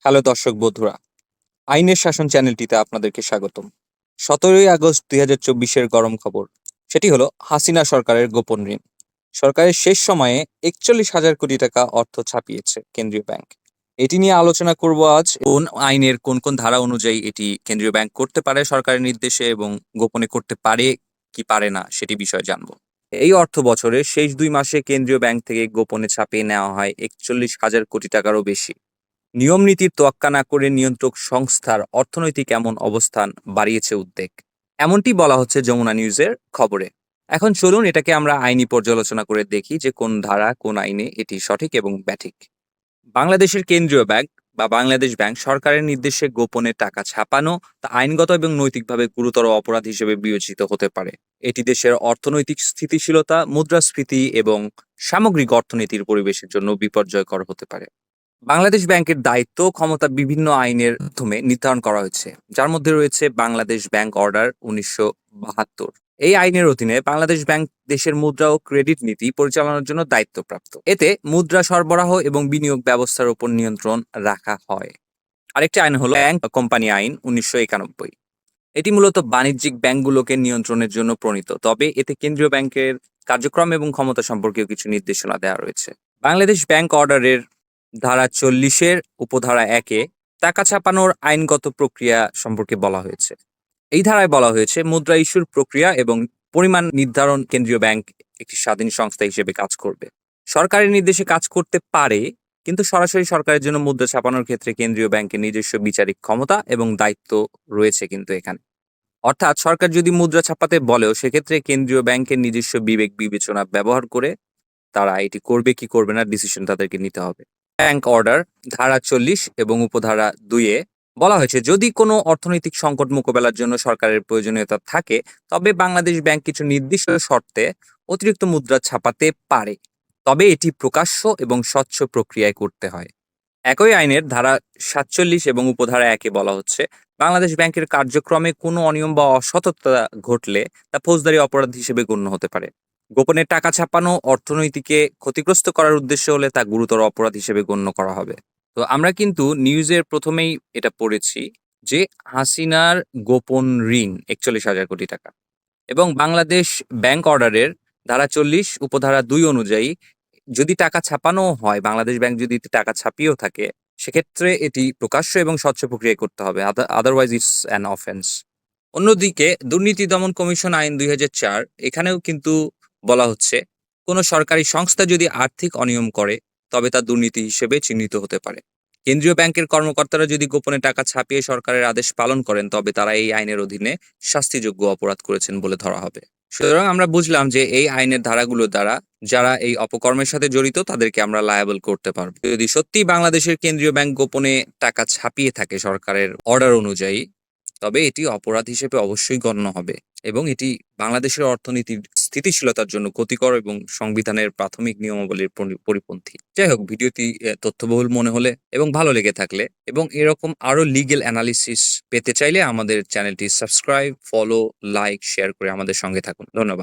Hello দর্শক বন্ধুরা, আইনের শাসন চ্যানেলটিতে আপনাদেরকে স্বাগতম। 17ই আগস্ট 2024-এর গরম খবর। সেটি হলো হাসিনা সরকারের গোপন ঋণ। সরকারের শেষ সময়ে 41,000 কোটি টাকা অর্থ ছাপিয়েছে কেন্দ্রীয় ব্যাংক। এটি নিয়ে আলোচনা করব আজ। কোন আইনের কোন কোন ধারা অনুযায়ী এটি কেন্দ্রীয় ব্যাংক করতে পারে সরকারের নির্দেশে এবং গোপনে করতে পারে কি পারে না সেটি বিষয়ে জানবো। এই অর্থ বছরের শেষ 2 মাসে কেন্দ্রীয় ব্যাংক থেকে গোপনে ছাপিয়ে নেওয়া হয় 41,000 কোটি টাকারও বেশি। নিয়ম নীতির তোয়াক্কা না করে নিয়ন্ত্রক সংস্থার অর্থনৈতিক এমন অবস্থান বাড়িয়েছে উদ্বেগ, এমনটি বলা হচ্ছে যমুনা নিউজের খবরে। এখন চলুন এটাকে আমরা আইনি পর্যালোচনা করে দেখি যে কোন ধারা কোন আইনে এটি সঠিক এবং ব্যাঠিক। বাংলাদেশের কেন্দ্রীয় ব্যাংক বা বাংলাদেশ ব্যাংক সরকারের নির্দেশে গোপনে টাকা ছাপানো তা আইনগত এবং নৈতিকভাবে গুরুতর অপরাধ হিসেবে বিবেচিত হতে পারে। এটি দেশের অর্থনৈতিক স্থিতিশীলতা, মুদ্রাস্ফীতি এবং সামগ্রিক অর্থনীতির পরিবেশের জন্য বিপর্যয়কর হতে পারে। বাংলাদেশ ব্যাংকের দায়িত্ব ও ক্ষমতা বিভিন্ন আইনের মাধ্যমে নির্ধারণ করা হয়েছে, যার মধ্যে রয়েছে বাংলাদেশ ব্যাংক অর্ডার 1972। এই আইনের অধীনে বাংলাদেশ ব্যাংক দেশের মুদ্রা ও ক্রেডিট নীতি পরিচালনার জন্য দায়িত্বপ্রাপ্ত। এতে মুদ্রা সরবরাহ এবং বিনিয়োগ ব্যবস্থার উপর নিয়ন্ত্রণ রাখা হয়। আরেকটি আইন হলো ব্যাংক কোম্পানি আইন 1991। এটি মূলত বাণিজ্যিক ব্যাংকগুলোকে নিয়ন্ত্রণের জন্য প্রণীত, তবে এতে কেন্দ্রীয় ব্যাংকের কার্যক্রম এবং ক্ষমতা সম্পর্কেও কিছু নির্দেশনা দেওয়া রয়েছে। বাংলাদেশ ব্যাংক অর্ডারের ধারা 40-এর উপধারা 1-এ টাকা ছাপানোর আইনগত প্রক্রিয়া সম্পর্কে বলা হয়েছে। এই ধারায় বলা হয়েছে মুদ্রা ইস্যুর প্রক্রিয়া এবং পরিমাণ নির্ধারণ কেন্দ্রীয় ব্যাংক একটি স্বাধীন সংস্থা হিসেবে কাজ করবে। সরকারের নির্দেশে কাজ করতে পারে, কিন্তু সরাসরি সরকারের জন্য মুদ্রা ছাপানোর ক্ষেত্রে কেন্দ্রীয় ব্যাংকের নিজস্ব বিচারিক ক্ষমতা এবং দায়িত্ব রয়েছে কিন্তু এখানে। অর্থাৎ সরকার যদি মুদ্রা ছাপাতে বলেও সেক্ষেত্রে কেন্দ্রীয় ব্যাংকের নিজস্ব বিবেক বিবেচনা ব্যবহার করে তারা এটি করবে কি করবে না ডিসিশন তাদেরকে নিতে হবে। ব্যাংক অর্ডার ধারা 40 এবং উপধারা 2-এ বলা হয়েছে যদি কোনো অর্থনৈতিক সংকট মোকাবেলার জন্য সরকারের প্রয়োজনীয়তা থাকে তবে বাংলাদেশ ব্যাংক কিছু নির্দিষ্ট শর্তে অতিরিক্ত মুদ্রা ছাপাতে পারে, তবে এটি প্রকাশ্য এবং স্বচ্ছ প্রক্রিয়ায় করতে হয়। একই আইনের ধারা 47 এবং উপধারা 1-এ বলা হচ্ছে বাংলাদেশ ব্যাংকের কার্যক্রমে কোনো অনিয়ম বা অসততা ঘটলে তা ফৌজদারি অপরাধ হিসেবে গণ্য হতে পারে। গোপনে টাকা ছাপানো অর্থনীতিকে ক্ষতিগ্রস্ত করার উদ্দেশ্য হলে তা গুরুতর অপরাধ হিসেবে গণ্য করা হবে। তো আমরা কিন্তু নিউজের প্রথমেই এটা পড়েছি যে হাসিনার গোপন ঋণ 41,000 কোটি টাকা এবং বাংলাদেশ ব্যাংক অর্ডারের ধারা 40 উপধারা 2 অনুযায়ী যদি টাকা ছাপানো হয়, বাংলাদেশ ব্যাংক যদি টাকা ছাপিয়েও থাকে সেক্ষেত্রে এটি প্রকাশ্য এবং স্বচ্ছ প্রক্রিয়ায় করতে হবে, আদারওয়াইজ ইটস অ্যান অফেন্স। অন্যদিকে দুর্নীতি দমন কমিশন আইন 2004 এখানেও কিন্তু বলা হচ্ছে কোনো সরকারি সংস্থা যদি আর্থিক অনিয়ম করে তবে তা দুর্নীতি হিসেবে চিহ্নিত হতে পারে। কেন্দ্রীয় ব্যাংকের কর্মকর্তারা যদি গোপনে টাকা ছাপিয়ে সরকারের আদেশ পালন করেন তবে তারা এই আইনের অধীনে শাস্তিযোগ্য অপরাধ করেছেন বলে ধরা হবে। সুতরাং আমরা বুঝলাম যে এই আইনের ধারাগুলো দ্বারা যারা এই অপকর্মের সাথে জড়িত তাদেরকে আমরা লায়াবল করতে পারবো। যদি সত্যি বাংলাদেশের কেন্দ্রীয় ব্যাংক গোপনে টাকা ছাপিয়ে থাকে সরকারের অর্ডার অনুযায়ী তবে এটি অপরাধ হিসেবে অবশ্যই গণ্য হবে এবং এটি বাংলাদেশের অর্থনীতির স্থিতিশীলতার জন্য ক্ষতিকর এবং সংবিধানের প্রাথমিক নিয়মাবলীর পরিপন্থী। যাই হোক, ভিডিওটি তথ্যবহুল মনে হলে এবং ভালো লেগে থাকলে এবং এরকম আরো লিগ্যাল অ্যানালিসিস পেতে চাইলে আমাদের চ্যানেলটি সাবস্ক্রাইব, ফলো, লাইক, শেয়ার করে আমাদের সঙ্গে থাকুন। ধন্যবাদ।